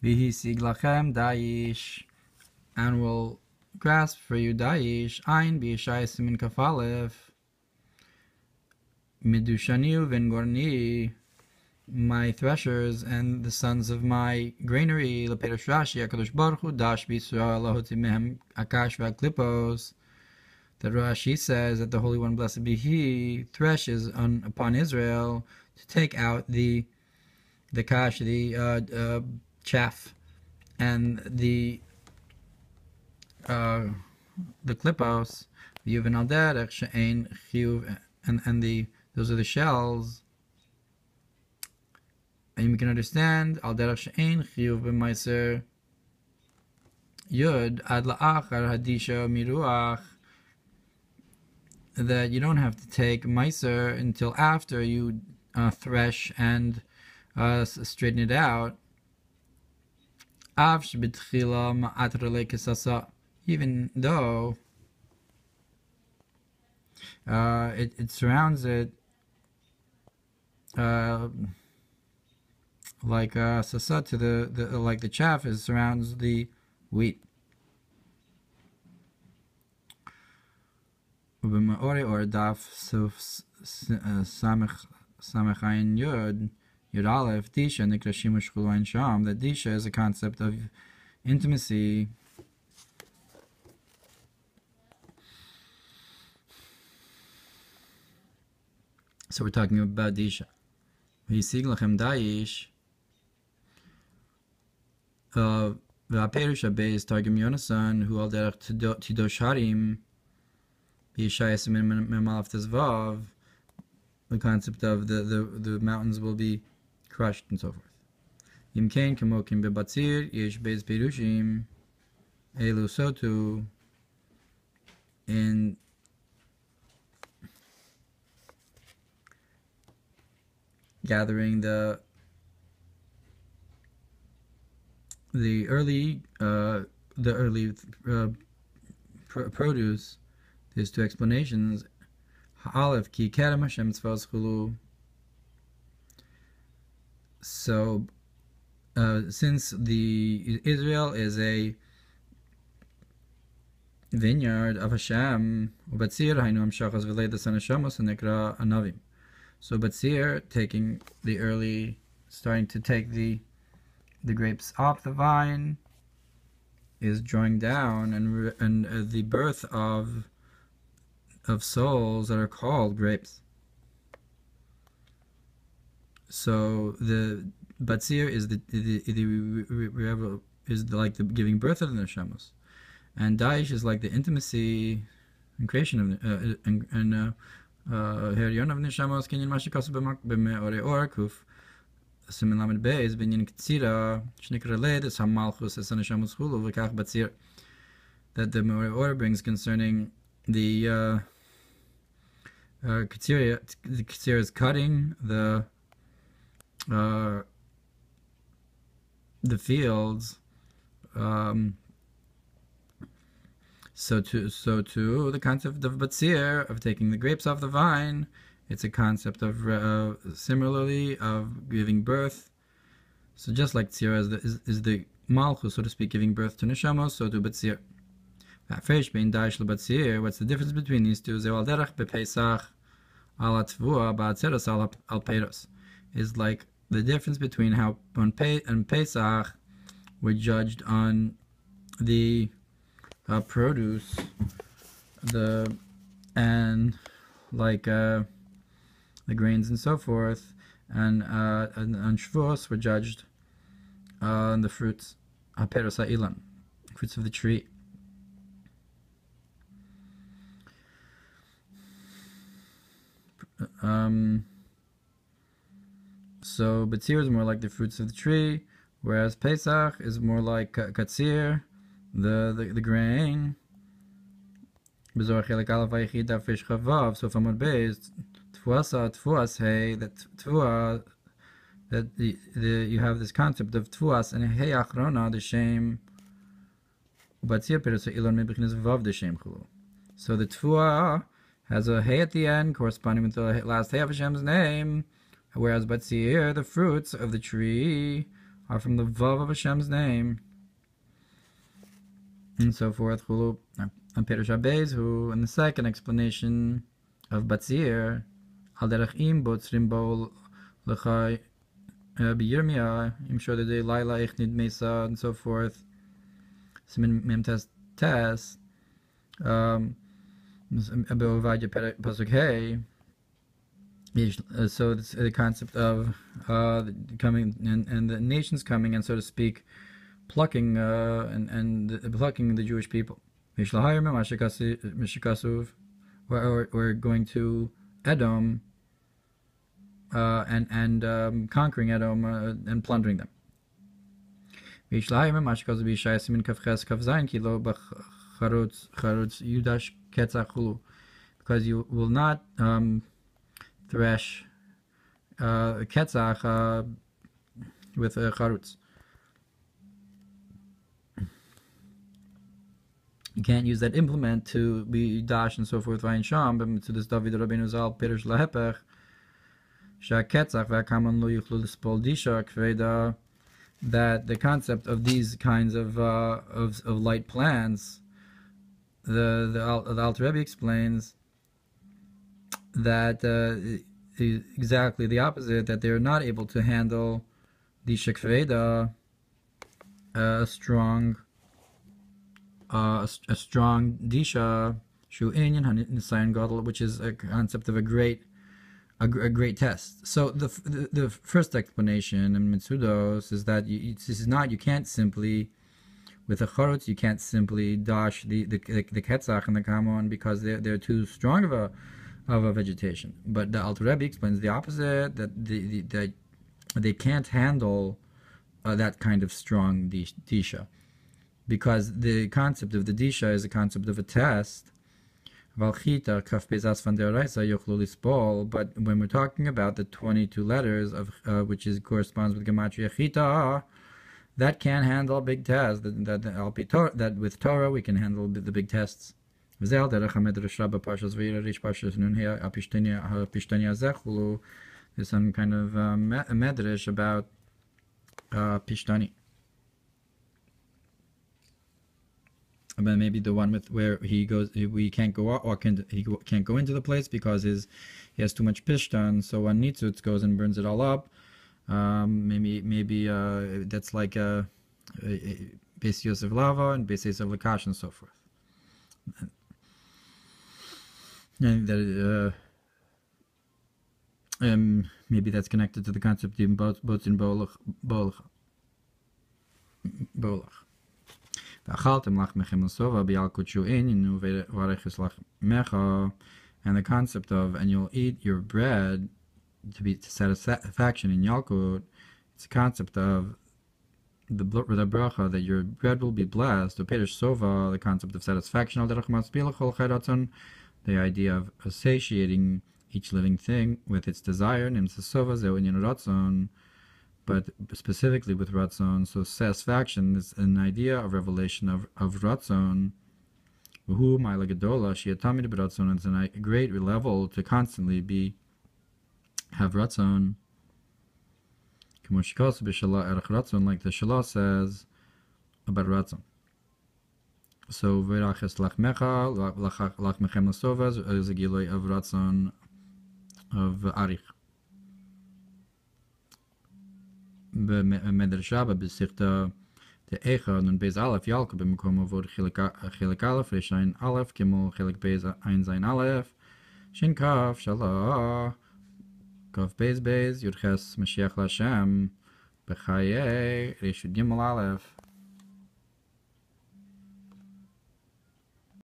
והשיג Lachem Dayish, and will grasp for you Dayish, Ein B'Yishai Simin Kaf Aleph, Midushani Vengorni, my threshers and the sons of my granary, Leperush Rashi, HaKadosh Baruch Hu, Dash B'Yisrael, Lahoti Mehem Akash V'Aklipos. That Rashi says that the Holy One, blessed be He, threshes upon Israel to take out the kash, the chaff, and the klipos, Yuvan al derech she'ein chiyuv, and those are the shells. And you can understand al derech she'ein chiyuv b'maiser yud ad la'achar hadisha miruach, that you don't have to take meiser until after you thresh and straighten it out. Even though it surrounds it like sasa to the like the chaff surrounds the wheat. Or daf samechayin yud aleph disha nikrashim u'shchulayin sham. That disha is a concept of intimacy. So we're talking about disha. Hayisig Lachem Dayish. V'aperush abeis targum Yonasan hu al derech tidosh harim. The concept of the mountains will be crushed and so forth. Imkain kamokim bebatzir yesh beis perushim elu sotu, in gathering the early produce. There's two explanations. Aleph ki kerem Hashem tzvos chulu. So, since Israel is a vineyard of Hashem, ubatzir hainu amshachas v'leidas anashamos v'nikra anavim. So batzir, starting to take the grapes off the vine, is drawing down and the birth of souls that are called grapes. So the batzir is like the giving birth of the neshamos, and Dayish is like the intimacy and creation of herion of neshamos. Kinyan mashikasu b'me'ore orkuf simin lamed beis binyan ktsira shnikra led es hamalchus es neshamos chulu v'kach batzir, that the me'ore or brings concerning the Ketzir is cutting the fields. So too the concept of batzir, of taking the grapes off the vine, it's a concept of similarly of giving birth. So just like tzir is the malchus, so to speak, giving birth to neshamos, so to batzir. What's the difference between these two? Is like the difference between how on Pesach we're judged on the produce, and like the grains and so forth, and on Shavuos we're judged on the fruits, fruits of the tree. So Batzir is more like the fruits of the tree, whereas Pesach is more like Katzir, the grain. So from base, Tfuas hey, that Tfua, that you have this concept of Tfuas and Hey Achrona, the shame. Batzir Perusa Ilon Mebechnes Vav the shame chulu. So the Tfua has a hey at the end, corresponding with the last hey of Hashem's name, whereas Batzir, the fruits of the tree, are from the Vav of Hashem's name, and so forth. Chulu. And Perush Beis, who in the second explanation of Batzir, Al Derech Im Botzrim Bo Lechai B'Yirmiyah, I'm sure that they Laila Ichnid Mesa, and so forth. Simin Mem Tes Pasuk Hey. So it's the concept of coming and the nations coming and, so to speak, plucking plucking the Jewish people. We're going to Edom and conquering Edom and plundering them. Because you will not thresh ketzach with charutz. You can't use that implement to be dash and so forth. Vayin sham, but to this David Rabbeinu Zal Pirush lahepech shaketzach v'akaman lo yuchlu l'spol disha kveda. That the concept of these kinds of light plants, the Alter Rebbe explains that exactly the opposite, that they're not able to handle the shekveda, a strong disha shu inyan hanisayan gadol, which is a concept of a great test. So the first explanation in Mitzudos is that you can't simply, with a charutz, you can't simply dash the ketzach and the kamon because they're too strong of a vegetation. But the Alter Rebbe explains the opposite, that they can't handle that kind of strong disha, because the concept of the disha is a concept of a test. But when we're talking about the 22 letters of which corresponds with Gematria Chita, that can handle big tests. That with Torah we can handle the big tests. There's some kind of medrash about Pishtani. But maybe the one with where he can't go out, or he can't go into the place because he has too much pishtan. So one nitzutz goes and burns it all up. Maybe that's like Beis Yosef Lava and Beis Yosef Lakash and so forth. And that maybe that's connected to the concept of both in bolach. And the concept of, and you'll eat your bread to satisfaction in Yalkut, it's a concept of the bracha that your bread will be blessed. The concept of satisfaction, the idea of satiating each living thing with its desire, but specifically with Ratzon. So satisfaction is an idea of revelation of Ratzon. It's a great level to constantly have Ratzon. Like the Shalah says about Ratzon. So Veraches Lachmecha, Lachmechem Lasova is a Giloi of Ratzon of Arich. במדרשה בבסיכתא דאיכא נון בייז א' ילקה במקום עבוד חלק א' רשעין א' כמו חלק בייז עין זין א' שין כף שלא כף בייז י"ח משיח להשם בחיי רשות ג' א'